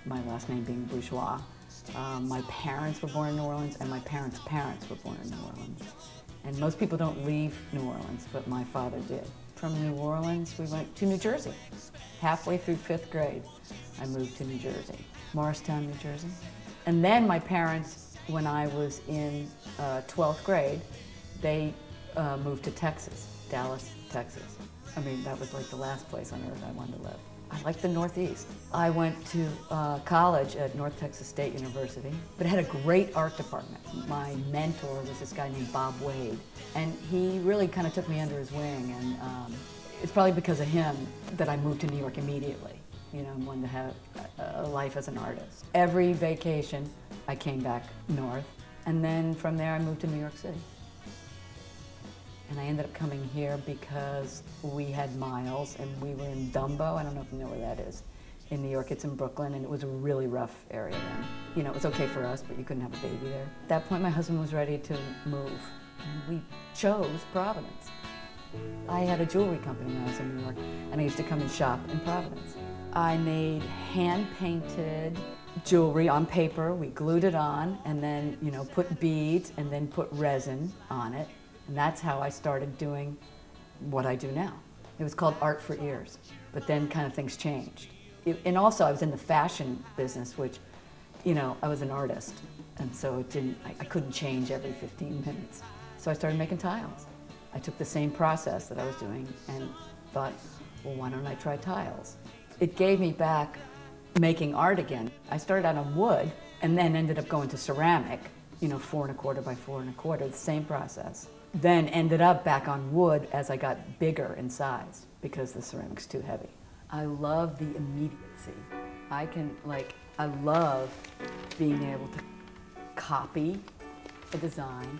my last name being Bourgeois. My parents were born in New Orleans, and my parents' parents were born in New Orleans. And most people don't leave New Orleans, but my father did. From New Orleans, we went to New Jersey. Halfway through 5th grade, I moved to New Jersey, Morristown, New Jersey. And then my parents, when I was in 12th grade, they moved to Texas, Dallas, Texas. I mean, that was like the last place on earth I wanted to live. I like the Northeast. I went to college at North Texas State University, but it had a great art department. My mentor was this guy named Bob Wade, and he really kind of took me under his wing, and it's probably because of him that I moved to New York immediately. You know, wanted to have a life as an artist. Every vacation, I came back north, and then from there I moved to New York City. And I ended up coming here because we had Miles, and we were in Dumbo. I don't know if you know where that is. In New York, it's in Brooklyn, and it was a really rough area then. You know, it was okay for us, but you couldn't have a baby there. At that point, my husband was ready to move, and we chose Providence. I had a jewelry company when I was in New York, and I used to come and shop in Providence. I made hand-painted jewelry on paper. We glued it on, and then, you know, put beads, and then put resin on it. And that's how I started doing what I do now. It was called Art for Ears, but then kind of things changed. And also I was in the fashion business, which, you know, I was an artist, and so I couldn't change every 15 minutes. So I started making tiles. I took the same process that I was doing and thought, well, why don't I try tiles? It gave me back making art again. I started out on wood and then ended up going to ceramic, you know, 4 1/4 by 4 1/4, the same process. Then ended up back on wood as I got bigger in size because the ceramic's too heavy. I love the immediacy. I love being able to copy a design,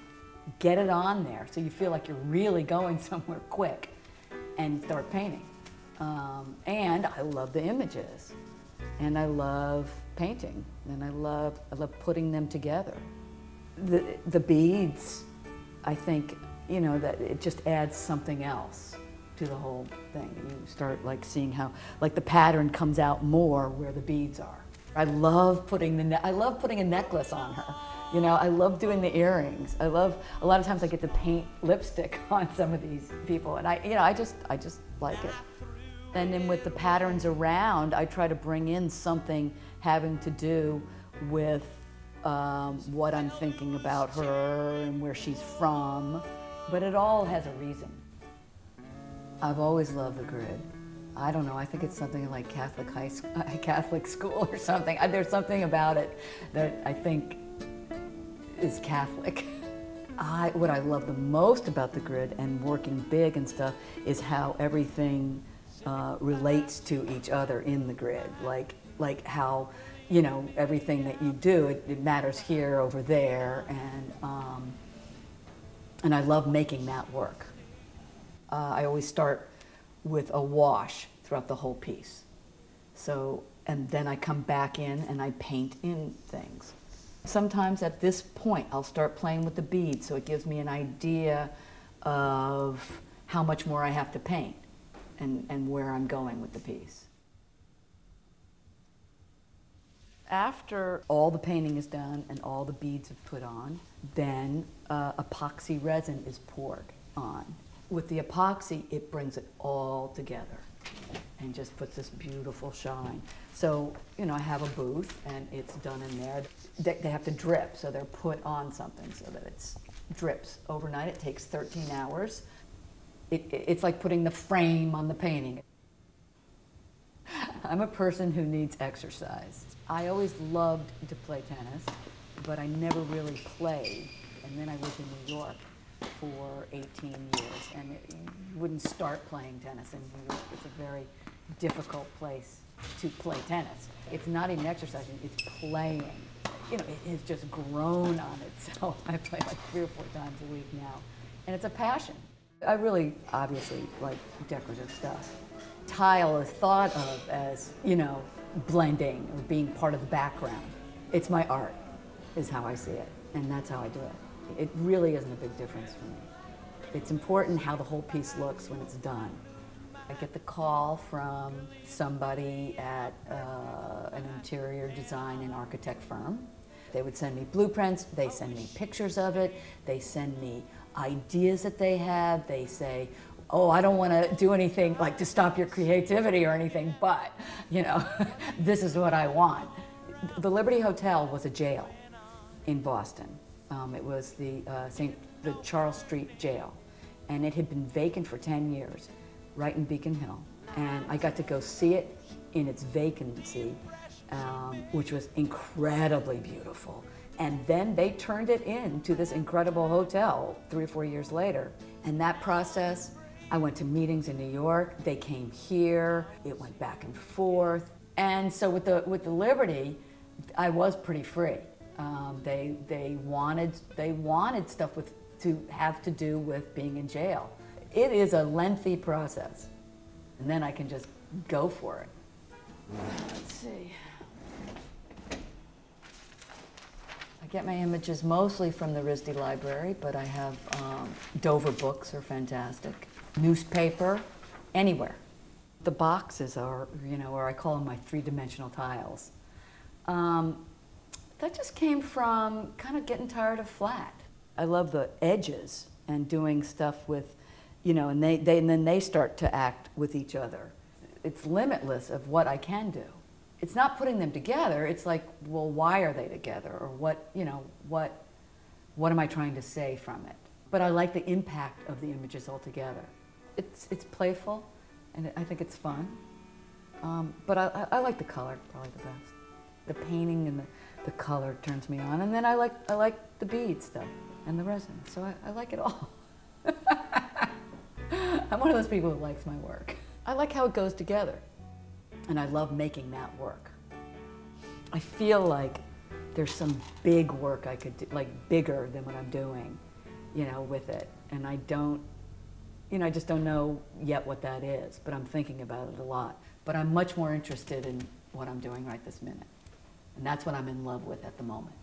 get it on there so you feel like you're really going somewhere quick and start painting. And I love the images, and I love painting, and I love putting them together. The beads, I think, you know, that it just adds something else to the whole thing. You start like seeing how, like, the pattern comes out more where the beads are. I love putting a necklace on her. You know, I love doing the earrings. A lot of times I get to paint lipstick on some of these people, and I just like it. And then with the patterns around, I try to bring in something having to do with what I'm thinking about her and where she's from, but it all has a reason. I've always loved the grid. I don't know, I think it's something like Catholic school or something. There's something about it that I think is Catholic. What I love the most about the grid and working big and stuff is how everything relates to each other in the grid. Like how, you know, everything that you do, it matters here, over there, and I love making that work. I always start with a wash throughout the whole piece. So, and then I come back in and I paint in things. Sometimes at this point, I'll start playing with the beads, so it gives me an idea of how much more I have to paint and where I'm going with the piece. After all the painting is done and all the beads are put on, then epoxy resin is poured on. With the epoxy, it brings it all together and just puts this beautiful shine. So, you know, I have a booth and it's done in there. They have to drip, so they're put on something so that it drips overnight. It takes 13 hours. It's like putting the frame on the painting. I'm a person who needs exercise. I always loved to play tennis, but I never really played. And then I lived in New York for 18 years, and you wouldn't start playing tennis in New York. It's a very difficult place to play tennis. It's not even exercising, it's playing. You know, it has just grown on itself. I play like 3 or 4 times a week now, and it's a passion. I really, obviously, like decorative stuff. Tile is thought of as, you know, blending or being part of the background. It's my art, is how I see it, and that's how I do it. It really isn't a big difference for me. It's important how the whole piece looks when it's done. I get the call from somebody at an interior design and architect firm. They would send me blueprints, they send me pictures of it, they send me ideas that they have. They say, oh, I don't want to do anything like to stop your creativity or anything, but, you know, this is what I want. The Liberty Hotel was a jail in Boston. It was the Charles Street Jail, and it had been vacant for 10 years, right in Beacon Hill. And I got to go see it in its vacancy, which was incredibly beautiful. And then they turned it into this incredible hotel 3 or 4 years later. And that process, I went to meetings in New York, they came here, it went back and forth. And so with the Liberty, I was pretty free. They wanted stuff to have to do with being in jail. It is a lengthy process, and then I can just go for it. Let's see. I get my images mostly from the RISD library, but I have Dover books are fantastic. Newspaper, anywhere. The boxes are, you know, or I call them my three-dimensional tiles. That just came from kind of getting tired of flat. I love the edges and doing stuff with, you know, and then they start to act with each other. It's limitless of what I can do. It's not putting them together, it's like, well, why are they together? Or what, you know, what am I trying to say from it? But I like the impact of the images altogether. It's playful, and I think it's fun. But I like the color, probably the best. The painting and the color turns me on, and then I like the bead stuff and the resin, so I like it all. I'm one of those people who likes my work. I like how it goes together, and I love making that work. I feel like there's some big work I could do, like bigger than what I'm doing, you know, with it, and I don't, you know, I just don't know yet what that is, but I'm thinking about it a lot. But I'm much more interested in what I'm doing right this minute. And that's what I'm in love with at the moment.